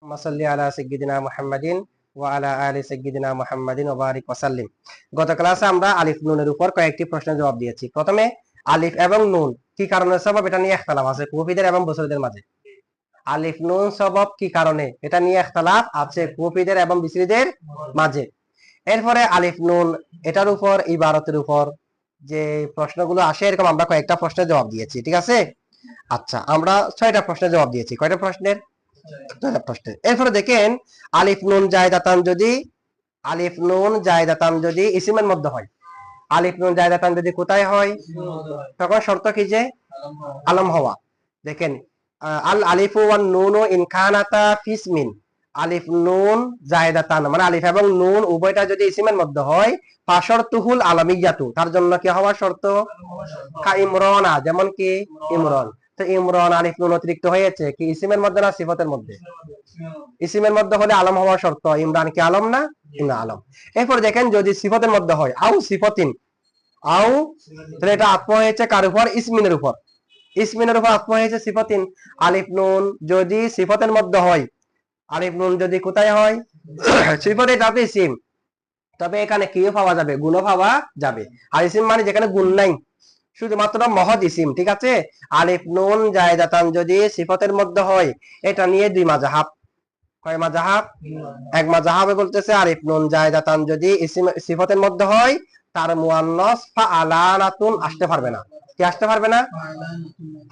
মাসাল্লি আলা সাইয়্যিদিনা মুহাম্মাদিন ওয়া আলা আলি সাইয়্যিদিনা মুহাম্মাদিন ওয়া বারিক ওয়া সাল্লিম। গত ক্লাসে আমরা আলিফ নুনের উপর কয়েকটি প্রশ্নের জবাব দিয়েছি। প্রথমে আলিফ এবং নুন কি কারণে সবব, এটা নিয়ে ইখতিলাফ আছে কুফিদের এবং বসরিদের মাঝে। আলিফ নুন সবব কি কারণে, এটা নিয়ে ইখতিলাফ আছে কুফিদের এবং বসরিদের মাঝে। এরপরে আলিফ নুন এটার উপর, ইবারতের উপর যে প্রশ্নগুলো আসে, এরকম আমরা কয়েকটা প্রশ্নের জবাব দিয়েছি, ঠিক আছে। আচ্ছা, আমরা 6টা প্রশ্নের জবাব দিয়েছি। কয়টা প্রশ্নের? 6টা প্রশ্নের। এরপরে দেখেন আলিফ নুন জায়দাতান যদি ইসিমের মধ্যে হয়, আলিফ নুন জায়দাতান যদি কোথায় হয়, তখন শর্ত কি যে আলম হওয়া। দেখেন আল আলিফু ওয়ান নুনু ইন কানাতা ফিসমিন, আলিফ নুন জায়দাতান মানে আলিফ এবং নুন উভয়টা যদি ইসিমের মধ্যে হয়, ফাশরতুহুল আলামিয়াতু, তার জন্য কি হওয়া শর্ত? কা ইমরানা, যেমন কি ইমরান। তো ইমরান আলিফ নুন অতিরিক্ত হয়েছে কি ইসিমের মধ্যে না সিফতের মধ্যে? ইসিমের মধ্যে হলে আলম হওয়া শর্ত। ইমরান কি আলম না? না আলম। এরপর দেখেন যদি সিফতের মধ্যে হয়, আউ সিফতিন, আউ, তাহলে এটা আত্ম হয়েছে কার উপর? ইসমিনের উপর। ইসমিনের উপর আত্ম হয়েছে সিফতিন। আলিফ নুন যদি সিফতের মধ্যে হয়, আলিফ নুন যদি কোথায় হয়? সিফতে, তাতে ইসিম, তবে এখানে কিও পাওয়া যাবে, গুণও পাওয়া যাবে। আর ইসিম মানে যেখানে গুণ নাই, শুধুমাত্র মহৎ ইসিম, ঠিক আছে। আলিফ নুন জায়দাতান যদি সিফতের মধ্যে হয়, এটা নিয়ে দুই মাযহাব। কয় মাযহাব? এক মাযহাবে বলতেছে আলিফ নুন জায়দাতান যদি ইসিম সিফতের মধ্যে হয়, তার মুয়ান্নাস ফাআলানাতুন আসতে পারবে না। কি আসতে পারবে না?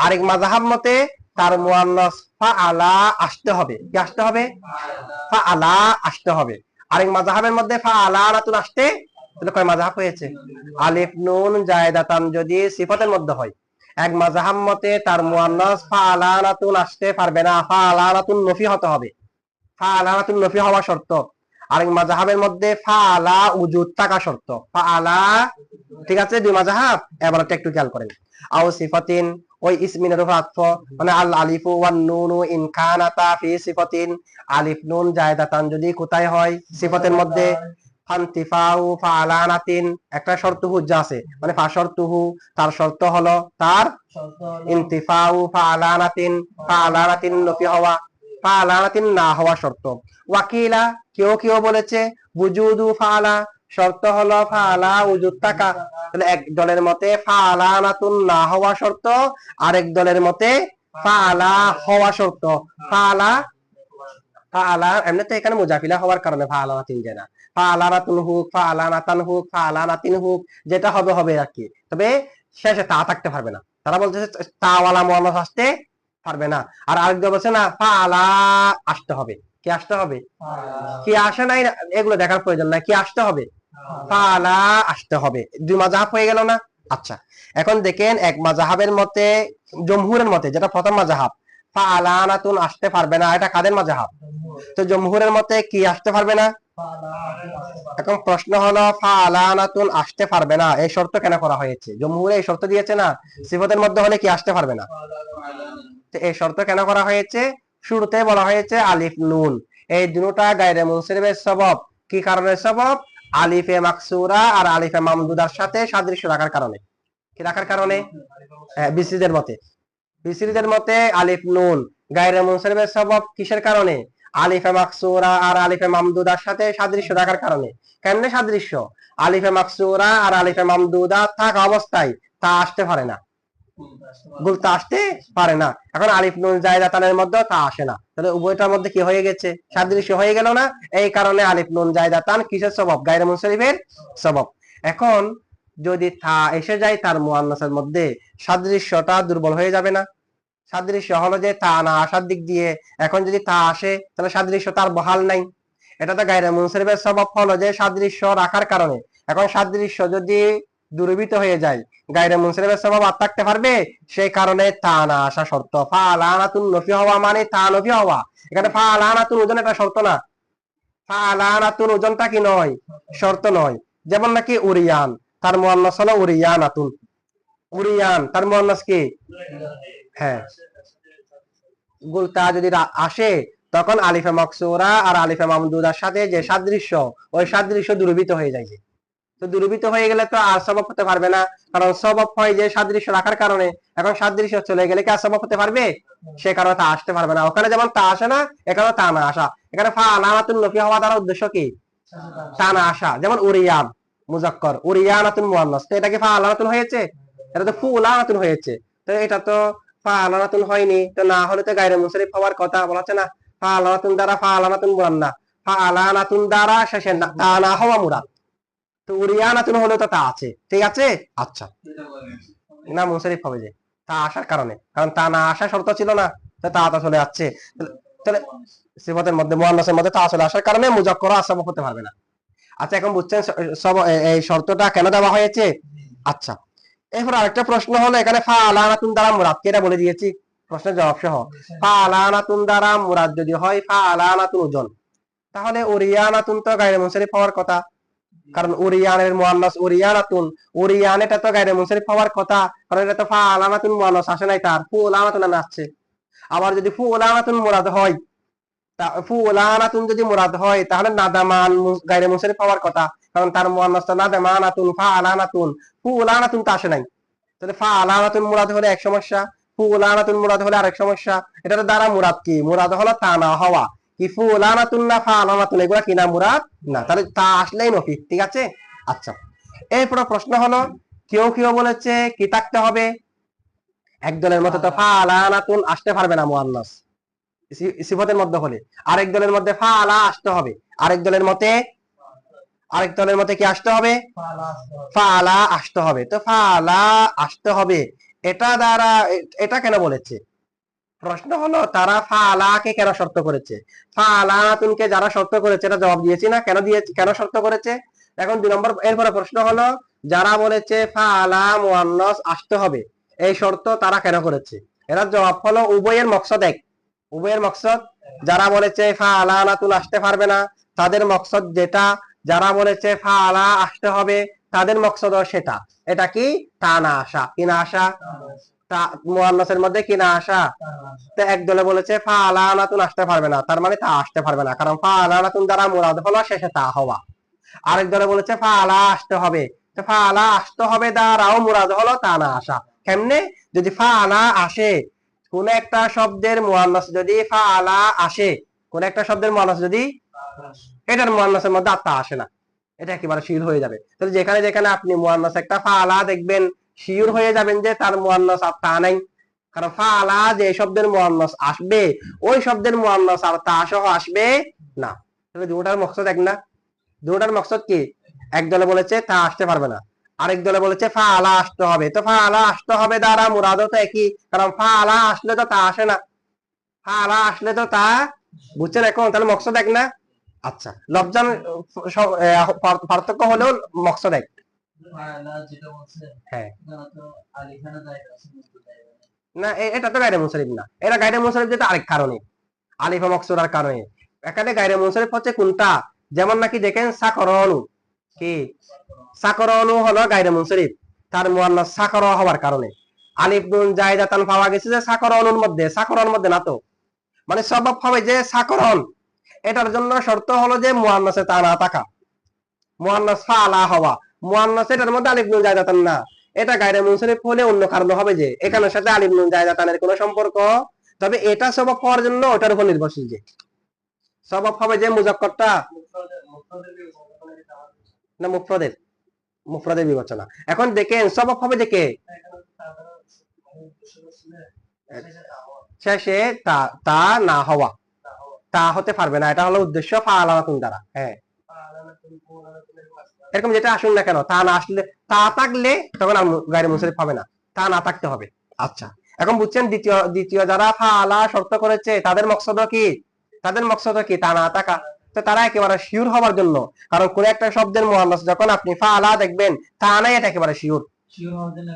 আরেক মাযহাব মতে তার মুয়ান্নাস ফাআলা আসতে হবে। কি আসতে হবে? ফাআলা আসতে হবে। আরেক মাযহাবের মধ্যে ফাআলানাতুন আসতে, তাহলে কয় মাযহাব হয়েছে? আলিফ নুন জায়দাতান যদি সিফতের মধ্যে হয়, এক মাযহাব মতে তার মুয়ান্নাস ফাআলানাতুন আসতে পারবে না, ফাআলানাতুন নফি হতে হবে, ফাআলানাতুন নফি হওয়া শর্ত। আরেক মাযহাবের মধ্যে ফাআলা উজুদ থাকা শর্ত। ফাআলা, ঠিক আছে, দুই মাযহাব। এবার একটু খেয়াল করেন। আও সিফাতিন, ওই ইসমিনের উপর আতফ, মানে আল আলিফু ওয়ান নুনু ইন কানাতা ফি সিফাতিন, আলিফ নুন জায়দাতান যদি কোথায় হয়? সিফাতের মধ্যে। ফান্তিফাউ ফাআলানাতিন, একটা শর্ত হুজ্জা আছে, মানে ফাশরতুহু, তার শর্ত হলো তার ইনতিফাউ ফাআলানাতিন, ফাআলানাতিন নফি হওয়া, ফাআলানাতিন না হওয়া শর্ত। ওয়াকিলা, কেউ কেউ বলেছে বুজুদু ফাআলা, শর্ত হলো ফাআলা উজুদ থাকা। তাহলে এক দলের মতে ফাআলানাতুন না হওয়া শর্ত, আরেক দলের মতে ফাআলা হওয়া শর্ত। ফাআলা, ফাআলা এমনিতে এখানে মুজাফিলা হওয়ার কারণে ফাআলানাতিন যায় না। ফাআলানাতুন হুক, ফাআলানাতান হুক, ফাআলানাতিন হুক, যেটা হবে হবে আর কি। তবে শেষে তা থাকতে পারবে না। তারা বলতেছে তাওয়ালা মুয়ান্নাস আসতে পারবে না। আর আরেকজন বলছে না, ফাআলা আসতে হবে। কি আসতে হবে? কি আসে নাই এগুলো দেখার প্রয়োজন নাই, কি আসতে হবে? ফাআলা আসতে হবে। দুই মাযহাব হয়ে গেল না? আচ্ছা, এখন দেখেন এক মাযহাবের মতে, জমহুরের মতে, যেটা প্রথম মাযহাব, ফাআলানাতুন আসতে পারবে না, এটা কাদের মাযহাব? তো জমহুরের মতে কি আসতে পারবে না? এখন প্রশ্ন হলো ফাআলানাতুন আসতে পারবে না, এই শর্ত কেন করা হয়েছে? জমহুরে এই শর্ত দিয়েছে না, সিফতের মধ্যে হলে কি আসতে পারবে না। তো এই শর্ত কেন করা হয়েছে? শুরুতে বলা হয়েছে আলিফ নুন, এই দুটোটা গায়রে মুনসরিফের সবব। কি কারণে সবব? আলিফে মাকসুরা আর আলিফে মামদুদার সাথে সাদৃশ্য রাখার কারণে। কি রাখার কারণে? বিসিদের মতে, বিসিদের মতে আলিফ নুন গায়রে মুনসরিফের সবব কিসের কারণে? আলিফে মাকসুরা আর আলিফে মামদুদার সাথে সাদৃশ্য রাখার কারণে। কেমনে সাদৃশ্য? আলিফে মাকসুরা আর আলিফে মামদুদা থাকা অবস্থায় তা আসতে পারে না, গুলতা আসতে পারে না। এখন আলিফ নুন জায়দাতানের মধ্যে তা আসে না, তাহলে উভয়টার মধ্যে কি হয়ে গেছে? সাদৃশ্য হয়ে গেল না? এই কারণে আলিফ নুন জায়দাতান কিসের সবব? গায়রে মুনসরিফের সবব। এখন যদি তা এসে যায় তার মুয়ান্নাসের মধ্যে, সাদৃশ্যটা দুর্বল হয়ে যাবে না? সাদৃশ্য হলো যে তা না আসার দিক দিয়ে, এখন যদি তা আসে তাহলে সাদৃশ্য তার বহাল নাই। এটা তো গায়রে মুনসরিফের সবব হলো যে সাদৃশ্য রাখার কারণে। এখন সাদৃশ্য যদি দূরীভূত হয়ে যায়, গায়রে মুনসরিফের সবব আর থাকতে পারবে? সেই কারণে তা না আসা শর্ত। ফাআলানাতুন নফি হওয়া মানে তা নফি হওয়া। এখানে ফাআলানাতুন ওজন এটা শর্ত না, ফাআলানাতুন ওজনটা কি নয়? শর্ত নয়। যেমন নাকি উরিয়ান, তার মুয়ান্নাস হলো উরিয়ানাতুন, উরিয়ান তার মুয়ান্নাস কি? হ্যাঁ, গুলতা যদি আসে, তখন আলিফে মাকসুরা আর আলিফে মামদুদার সাথে যে সাদৃশ্য, ওই সাদৃশ্য দূরীভূত হয়ে যায়। তো দূরীভূত হয়ে গেলে তো আর সবব হতে পারবে না, কারণ সবব হয় যে সাদৃশ্য রাখার কারণে। এখন সাদৃশ্য চলে গেলে কি আর সবব হতে পারবে? সে কারণে তা আসতে পারবে না। ওখানে যেমন তা আসে না, এখানে তা না আসা। এখানে ফা আলামাতুন নফি হওয়া দ্বারা উদ্দেশ্য কি? তা না আসা। যেমন উরিয়ান মুজাক্কর, উরিয়ানাতুন মুয়ান্নাস, তো এটা কি ফা আলামাতুন হয়েছে? এটা তো ফুলানাতুন হয়েছে। তো এটা তো ফা আলামাতুন হয়নি, তো না হলে তো গায়রে মুনসারিফ হওয়ার কথা, বলা হচ্ছে না ফা আলামাতুন দ্বারা ফা আলামাতুন মুরান্না, ফা আলানাতুন দ্বারা শেষে তা না হওয়া মুরাদ। তো উরিয়ানাতুন হলে তো তা আছে, ঠিক আছে। আচ্ছা, না মুনসারিফ হবে যে তা আসার কারণে, কারণ তা না আসা শর্ত ছিল না, তো তা চলে যাচ্ছে। তাহলে সিফাতের মধ্যে মুয়ান্নাসের মধ্যে তা চলে আসার কারণে মুজাক্কর আসবাব হতে পারবে না। আচ্ছা, এখন বুঝছেন সব এই শর্তটা কেন দেওয়া হয়েছে? আচ্ছা, এরপর আরেকটা প্রশ্ন হলো, এখানে ফা আলানাতুন দ্বারা মুরাদ কে, এটা বলে দিয়েছি প্রশ্নের জবাব সহ। ফা আলানাতুন দ্বারা মুরাদ যদি হয় ফা আলানাতুন ওজন, তাহলে উরিয়ানাতুন তো গায়রে মুনসারিফ হওয়ার কথা, কারণ উরিয়ানের মুয়ান্নাস উরিয়ানাতুন, উরিয়ান এটা তো গায়রে মুনসারিফ হওয়ার কথা, কারণ এটা তো ফা আলানাতুন মুয়ান্নাস আসে নাই, তার ফু আলানাতুন আসছে। আবার যদি ফু আলানাতুন মুরাদ হয়, ফু আলানাতুন যদি মুরাদ হয়, তাহলে নাদামান গায়রে মুনসারিফ হওয়ার কথা, কারণ তার মুয়ান্নাস তো নাদামানাতুন, ফা আলানাতুন, ফু আলানাতুন তো আসে নাই। তাহলে ফা আলানাতুন মুরাদ হলে এক সমস্যা, ফু আলানাতুন মুরাদ হলে আরেক সমস্যা। এটার দ্বারা মুরাদ কি? মুরাদ হলো তা না হওয়া। কি ফু আলানাতুন না ফা আলানাতুন, এগুলা কি না মুরাদ না, তাহলে তা আসলেই নফি, ঠিক আছে। আচ্ছা, এরপর প্রশ্ন হলো, কেউ কেউ বলেছে কি থাকতে হবে? একদলের মতে তো ফা আলানাতুন আসতে পারবে না মুয়ান্নাস সিফাতের মধ্যে হলে, আরেক দলের মধ্যে ফা আলা আসতে হবে, আরেক দলের মতে কি আসতে হবে? ফা আলা আসতে হবে। তো ফা আলা আসতে হবে, এটা দ্বারা এটা কেন বলেছে? প্রশ্ন হলো, তারা ফা আলাকে কেন শর্ত করেছে? ফা আলাতুনকে যারা শর্ত করেছে, এটা জবাব দিয়েছি না, কেন শর্ত করেছে। এখন 2 নম্বর এরপরে প্রশ্ন হলো, যারা বলেছে ফা আলা মুয়ান্নাস আসতে হবে, এই শর্ত তারা কেন করেছে? এর জবাব হলো উভয়ের মকসদ এক, উভয়ের মকসদ। যারা বলেছে ফা আলানাতুন আসতে পারবে না, তাদের মকসদ যেটা, যারা বলেছে ফা আলা আসতে হবে, তাদের মকসদ সেটা। এটা কি? তা না আসা, কি না আসা? তা মুয়ান্নাসের মধ্যে কি না আসা। তো এক দলে বলেছে ফা আলানাতুন আসতে পারবে না, তার মানে তা আসতে পারবে না, কারণ ফা আলানাতুন দ্বারা মুরাদ হলো শেষে তা হওয়া। আরেক দলে বলেছে ফা আলা আসতে হবে, তো ফা আলা আসতে হবে দ্বারাও মুরাদ হলো তা না আসা। কেমনে? যদি ফা আলা আসে, কোন একটা শব্দের মুয়ান্নাস যদি ফা আলা আসে, কোন একটা শব্দের মুয়ান্নাস যদি, এটার মুয়ান্নাসের মধ্যে আত্মা আসে না, এটা একেবারে শিওর হয়ে যাবে। তাহলে যেখানে যেখানে আপনি মুয়ান্নাস একটা ফা আলা দেখবেন, শিওর হয়ে যাবেন যে তার মুয়ান্নাস আর তা নাই, কারণ ফা আলা যে শব্দের মুয়ান্নাস আসবে, ওই শব্দের মুয়ান্নাস আর তা সহ আসবে না। তাহলে দুটার মকসদ এক না? দুটার মকসদ কি? এক দলে বলেছে তা আসতে পারবে না, আরেক দলে বলেছে ফা আলা আসতে হবে। তো ফা আলা আসতে হবে দ্বারা মুরাদও তো একই, কারণ ফা আলা আসলে তো তা আসে না, ফা আলা আসলে তো তা, বুঝছেন এখন? তাহলে মকসদ এক না? আচ্ছা, লফজান পার্থক্য হলেও মকসদ এক। হ্যাঁ, না এটা তো গায়রে মুনসারিফ না, এটা গায়রে মুনসারিফ যেটা আরেক কারণে, আলিফা মকসুরার কারণে। এখানে গায়রে মুনসারিফ হচ্ছে কোনটা? যেমন নাকি দেখেন সাকরনু, কি সাকরনু হলো গায়রে মুনসারিফ, তার মুয়ান্নাস সাকর হওয়ার কারণে। আলিফ নুন জায়দাতান পাওয়া গেছে যে সাকরনুর মধ্যে, সাকরন মধ্যে না তো, মানে সবাব হবে যে সাকরন। এটার জন্য শর্ত হলো যে মুয়ান্নাসে তা না থাকা, মুয়ান্নাস ফা আলা হওয়া। মুয়ান্নাস এটার মধ্যে আলিফ নুন জায়দাতান না, এটা গায়রে মুনসারিফ হলে অন্য কারণে হবে যে এখানের সাথে আলিফ নুন জায়দাতানের কোনো সম্পর্ক, তবে এটা সবাব হওয়ার জন্য ওটার উপর নির্ভরশীল, যে সবাব হবে যে মুজাক্করটা না মুফরাদের বিবেচনা। এখন দেখেন সবাব হবে যে কে, শেষে তা তা না হওয়া, তা হতে পারবে না, এটা হলো উদ্দেশ্য ফা আলানাতুন দ্বারা। হ্যাঁ, এরকম যেটা আসুন না কেন, তা না আসলে, তা থাকলে তখন গায়রে মুনসারিফ হবে না, তা না থাকতে হবে। আচ্ছা, এখন বুঝছেন দ্বিতীয় যারা ফা আলা শর্ত করেছে, তাদের মকসদ কি? তা না থাকা। তো তারা একেবারে শিওর হওয়ার জন্য, কারণ কোন একটা শব্দের মুয়ান্নাস যখন আপনি ফা আলা দেখবেন, তা নাই, এটা একেবারে শিওর হওয়ার জন্য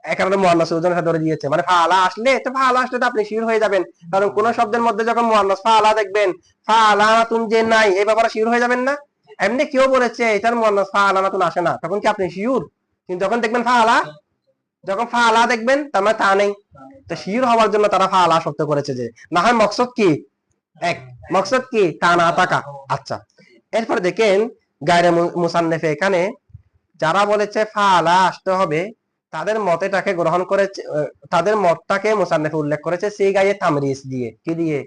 একেবারে মুয়ান্নাস ওজনটা ধরে দিয়েছে, মানে ফা আলা আসলে তো, ফা আলা আসলে তো আপনি শিওর হয়ে যাবেন, কারণ কোন শব্দের মধ্যে যখন মুয়ান্নাস ফা আলা দেখবেন, ফা আলাতুন যে নাই, এই ব্যাপারে শিওর হয়ে যাবেন না? এমনি কেউ বলেছে এটার মুয়ান্নাস ফা আলাতুন আসে না, তখন কি আপনি শিওর? কিন্তু যখন দেখবেন ফা আলা, যখন ফা আলা দেখবেন, তার মানে তা নেই। তো শিওর হওয়ার জন্য তারা ফা আলা শব্দ করেছে, যে না হয় মকসদ কি এক, মকসদ কি তা না থাকা। আচ্ছা, এরপর দেখেন গায়রে মুসান্নেফে এখানে যারা বলেছে ফাআলা আসতে হবে তাদের মতেটাকে গ্রহণ করেছে, তাদের মতটাকে মুসান্নেফে উল্লেখ করেছে সিগায়ে তামরিজ দিয়ে। কি দিয়ে?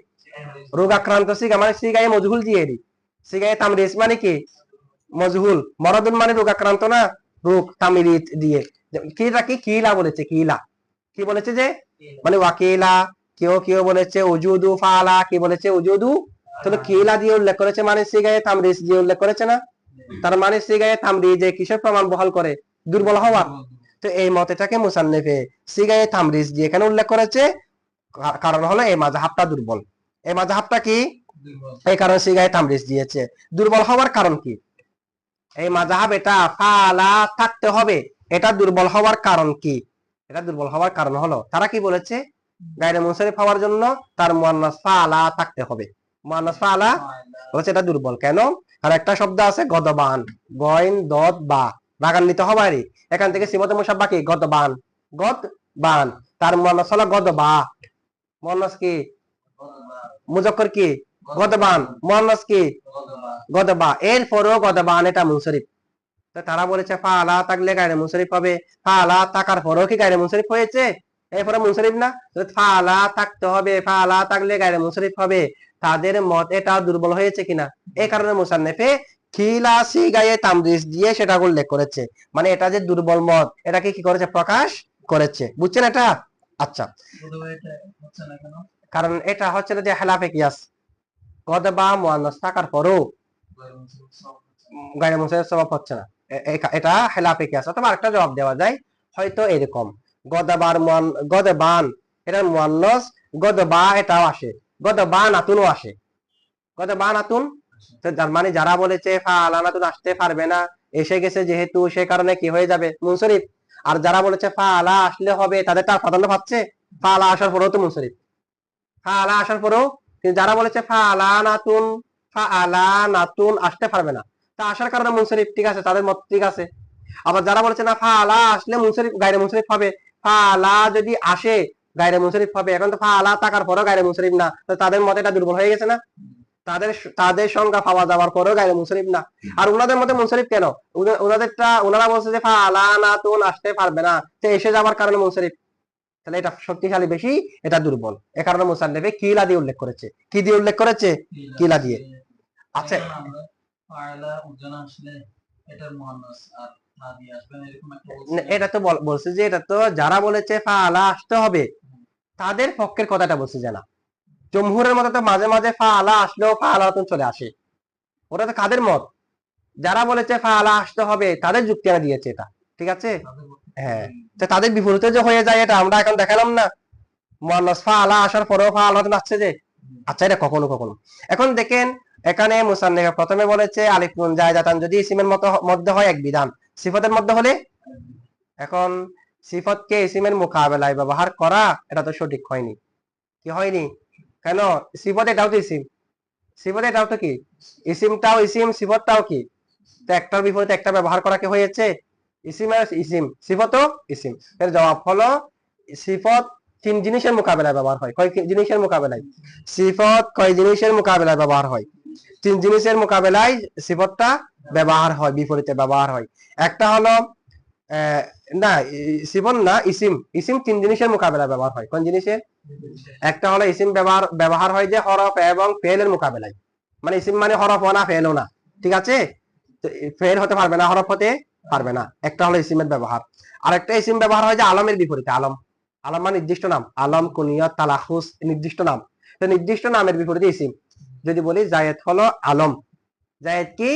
রোগাক্রান্ত সিগা মানে সিগায়ে মজহুল দিয়ে দি। সিগায়ে তামরিজ মানে কি? মজহুল। মরদুন মানে রোগাক্রান্ত না, রোগ। তামরিজ দিয়ে কিটা কি কিলা বলেছে, কিলা কি বলেছে যে মানে ওয়াকিলা, কেউ কেউ বলেছে উজুদু ফাআলা, কি বলেছে উজুদু, তবে কিলা দিয়ে উল্লেখ করেছে মানে সিগায়ে তামরিজ দিয়ে উল্লেখ করেছে না। তার মানে সিগায়ে তামরিজে কিসের প্রমাণ বহাল করে? দুর্বল হওয়ার। তো এই মতেটাকে মুসান্নিফে সিগায়ে তামরিজ দিয়ে এখানে উল্লেখ করেছে, কারণ হলো এই মাযহাবটা দুর্বল। এই মাযহাবটা কি? এই কারণে সিগায়ে তামরিজ দিয়েছে। দুর্বল হওয়ার কারণ কি? এই মাযহাব এটা ফাআলা থাকতে হবে, এটা দুর্বল হওয়ার কারণ কি? এটা দুর্বল হওয়ার কারণ হলো তারা কি বলেছে, গায়রে মুনসারিফ হওয়ার জন্য তার মুয়ান্নাস ফাআলা থাকতে হবে। মুয়ান্নাস ফাআলা বলেছে এটা দুর্বল। কেন? আর একটা শব্দ আছে গদবান, গয়ন দদ বা, রাগান্বিত হবারই। এখান থেকে সিফাতে মুশাব্বাহ কি? গদবান, গদবান। তার মুয়ান্নাস হলো গদবা। মুয়ান্নাস কি? মুজাক্কার কি? গদবান। মুয়ান্নাস কি? গদবা। এরপরেও গদবান এটা মুনসারিফ। তো তারা বলেছে ফাআলা থাকলে গায়রে মুনসারিফ হবে। ফাআলা থাকার পরেও কি গায়রে মুনসারিফ হয়েছে? এরপরে মুনসারিফ না, ফাআলা থাকতে হবে, ফাআলা থাকলে গায়রে মুনসারিফ হবে। তাদের মত এটা দুর্বল হয়েছে কিনা, এই কারণে মুসান্নিফে খিলা সিগায়ে তামরিজ দিয়ে সেটা উল্লেখ করেছে। মানে এটা যে দুর্বল মত এটাকে কি করেছে? প্রকাশ করেছে। বুঝছেন এটা? আচ্ছা, কারণ এটা হচ্ছে না যে খেলাফে কিয়াস, গদবা মুয়ান্নাস থাকার পরেও গায়রে মুনসারিফ সওয়াব হচ্ছে না, এটা খেলাফে কিয়াস। অথবা আরেকটা জবাব দেওয়া যায়, হয়তো এরকম গদবান এটার মুয়ান্নাস গদবা এটাও আসে, গদবানাতুনও আসে, গদবানাতুন। তো যার মানে যারা বলেছে ফাআলানাতুন আসতে পারবে না, এসে গেছে যেহেতু সে কারণে কি হয়ে যাবে? মুনসারিফ। আর যারা বলেছে ফাআলা আসলে হবে তাদের তার প্রাধান্য পাচ্ছে, ফাআলা আসার পরেও তো মুনসারিফ, ফাআলা আসার পরেও। কিন্তু যারা বলেছে ফাআলানাতুন আসতে পারবে না, তা আসার কারণে মুনসারিফ, ঠিক আছে, তাদের মত ঠিক আছে। আবার যারা বলেছে না ফাআলা আসলে মুনসারিফ, গায়রে মুনসারিফ হবে, ফাআলা যদি আসে গায়রে মুনসারিফ হবে। এখন তো ফাআলা থাকার পরেও গায়রে মুনসারিফ না, তো তাদের মতে এটা দুর্বল হয়ে গেছে না। তাদের সংখ্যা পাওয়া যাওয়ার পরেও গায়রে মুনসারিফ না। আর ওনাদের মতে মুনসারিফ কেন? ওনারা বলছে যে ফাআলানাতুন আসতে পারবে না, তো এসে যাওয়ার কারণে মুনসারিফ। তাহলে এটা শক্তিশালী বেশি, এটা দুর্বল। এ কারণে মুসান্নিফে কিলা দিয়ে উল্লেখ করেছে। কি দিয়ে উল্লেখ করেছে? কিলা দিয়ে। আচ্ছা, এটা তো বলছে যে এটা তো যারা বলেছে ফাআলা আসতে হবে তাদের পক্ষের কথাটা বলছে জানা। জমহুরের মতে তো মাঝে মাঝে ফাআলা আসলেও ফাআলাতুন চলে আসে। ওটা তো কাদের মত? যারা বলেছে ফাআলা আসতে হবে তাদের যুক্তিরা দিয়েছে এটা, ঠিক আছে। হ্যাঁ, তো তাদের বিপরীতে যে হয়ে যায় এটা আমরা এখন দেখালাম না, মুয়ান্নাস ফাআলা আসার পরেও ফাআলাতুন আসছে যে। আচ্ছা, এটা কখনো কখনো। এখন দেখেন এখানে মুসান্নিফ প্রথমে বলেছে আলিফ নুন জায়দাতান যদি ইসিমের মধ্যে হয় এক বিধান, সিফাতের মধ্যে হলে। এখন সিফাতকে ইসিমের মোকাবেলায় ব্যবহার করা এটা তো সঠিক হয়নি। কি হয়নি? কেন? সিফাত এটাও তো ইসিম, সিফাত এটাও তো কি ইসিমটাও ইসিম, সিফাতটাও কি। তো একটার বিপরীতে একটা ব্যবহার করা কি হয়েছে? ইসিম আর ইসিম, সিফাতও ইসিম। এর জবাব হলো সিফাত তিন জিনিসের মোকাবেলায় ব্যবহার হয়। কয় জিনিসের মোকাবেলায়? সিফাত কয় জিনিসের মোকাবেলায় ব্যবহার হয়? তিন জিনিসের মোকাবেলায় সিফাতটা ব্যবহার হয়, বিপরীতে ব্যবহার হয়। একটা হলো না সিফাত না, ইসিম। ইসিম তিন জিনিসের মোকাবেলায় ব্যবহার হয়। কোন জিনিসের? একটা হলো ইসিম ব্যবহার হয় যে হরফ এবং ফেলের মোকাবেলায়, মানে ইসিম মানে হরফ না ফেলও না, ঠিক আছে। ফেল হতে পারবে না, হরফ হতে পারবে না। একটা হলো ইসিমের ব্যবহার। আর একটা ইসিম ব্যবহার হয় যে আলমের বিপরীতে। আলম, আলম মানে নির্দিষ্ট নাম, আলম কুনিয়ত তালাহুস নির্দিষ্ট নাম। তো নির্দিষ্ট নামের বিপরীতে ইসিম। যদি বলি জায়েদ হলো আলম, জায়েদ কি?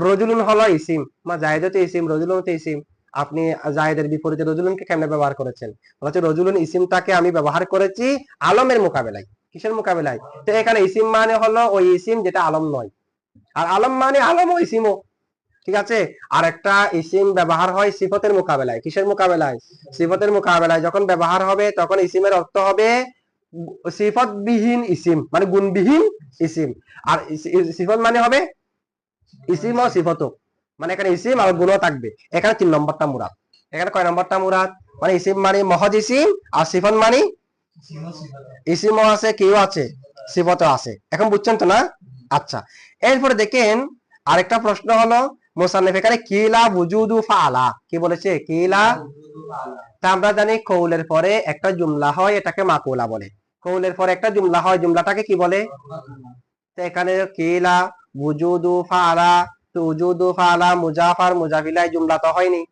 রজুলুন হলো ইসিম, মা জায়েদ তো ইসিম, রজুলুন তো ইসিম। আপনি জায়েদের বিপরীতে রজুলুনকে কেমনে ব্যবহার করেছেন? বলছে রজুলুন ইসিমটাকে আমি ব্যবহার করেছি আলমের মোকাবেলায়। কিসের মোকাবেলায়? তো এখানে ইসিম মানে হলো ওই ইসিম যেটা আলম নয়, আর আলম মানে আলম ও ইসিমও, ঠিক আছে। আর একটা ইসিম ব্যবহার হয় সিফতের মোকাবেলায়। কিসের মোকাবেলায়? সিফতের মোকাবেলায় যখন ব্যবহার হবে তখন ইসিমের অর্থ হবে সিফত বিহীন ইসিম, মানে গুণবিহীন ইসিম। আর সিফত মানে হবে ইসিম ও সিফত, মানে এখানে ইসিম আর গুণও থাকবে। এখানে 3 নম্বরটা মুরাদ। এখানে কয় নম্বরটা মুরাদ? মানে ইসিম মানে মহজ ইসিম, আর সিফত মানে ইসিমও আছে, কেউ আছে, সিফতও আছে। এখন বুঝছেন তো না? আচ্ছা, এরপরে দেখেন আরেকটা প্রশ্ন হলো মুসান্নিফ এখানে কিলা বুজুদু ফাআলা কি বলেছে কিলা। তা আমরা জানি কৌলের পরে একটা জুমলা হয় এটাকে মাকুলা বলে। কৌলের পরে একটা জুমলা হয় জুমলাটাকে কি বলে? তো এখানে কিলা বুজুদু ফাআলা, তো উজুদু ফাআলা মুজাফার মুজাফিলাই জুমলা তো হয়নি।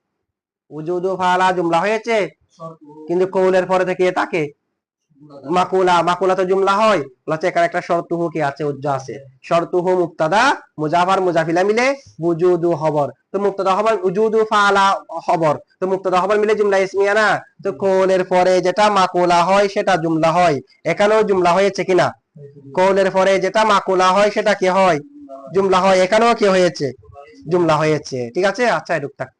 উজুদু ফাআলা জুমলা হয়েছে কিন্তু কৌলের পরে থেকে তাকে মাকুলা, মাকুলা তো জুমলা হয়। বলছে এখানে একটা শর্তুহু কি আছে, উজ্জা আছে। শর্তুহু মুক্তাদা মুজাফার মুজাফিলা মিলে বুজুদু খবর। তো মুক্তাদা খবর উজুদু ফাআলা খবর, তো মুক্তাদা খবর মিলে জুমলা ইসমিয়া না। তো কৌলের পরে যেটা মাকুলা হয় সেটা জুমলা হয়। এখানেও জুমলা হয়েছে কিনা? কৌলের পরে যেটা মাকুলা হয় সেটা কি হয়? জুমলা হয়। এখানেও কি হয়েছে? জুমলা হয়েছে। ঠিক আছে, আচ্ছা এটুক থাক।